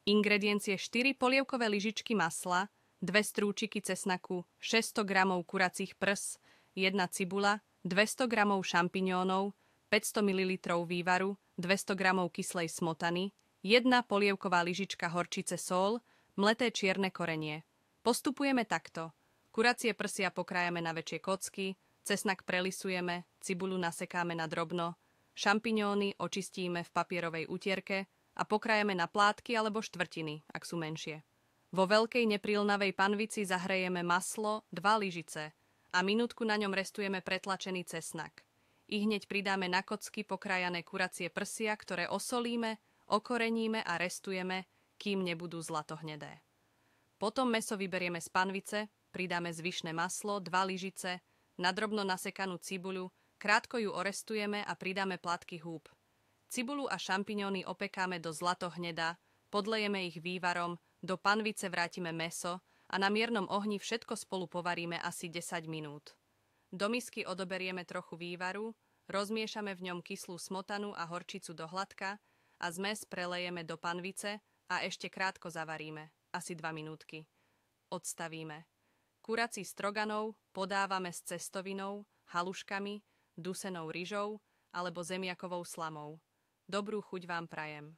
Ingrediencie: 4 polievkové lyžičky masla, 2 strúčiky cesnaku, 600 g kuracích prs, 1 cibula, 200 g šampiňónov, 500 ml vývaru, 200 g kyslej smotany, 1 polievková lyžička horčice sól, mleté čierne korenie. Postupujeme takto. Kuracie prsia pokrájame na väčšie kocky, cesnak prelisujeme, cibuľu nasekáme na drobno, šampiňóny očistíme v papierovej utierke a pokrájame na plátky alebo štvrtiny, ak sú menšie. Vo veľkej neprilnavej panvici zahrejeme maslo 2 lyžice a minútku na ňom restujeme pretlačený cesnak. Ihneď pridáme na kocky pokrájané kuracie prsia, ktoré osolíme, okoreníme a restujeme, kým nebudú zlatohnedé. Potom mäso vyberieme z panvice, pridáme zvyšné maslo 2 lyžice, nadrobno nasekanú cibuľu, krátko ju orestujeme a pridáme plátky húb. Cibuľu a šampiňóny opekáme do zlatohneda, podlejeme ich vývarom, do panvice vrátime mäso a na miernom ohni všetko spolu povaríme asi 10 minút. Do misky odoberieme trochu vývaru, rozmiešame v ňom kyslú smotanu a horčicu do hladka a zmes prelejeme do panvice a ešte krátko zavaríme, asi 2 minútky. Odstavíme. Kurací stroganov podávame s cestovinou, haluškami, dusenou ryžou alebo zemiakovou slamou. Dobrú chuť vám prajem.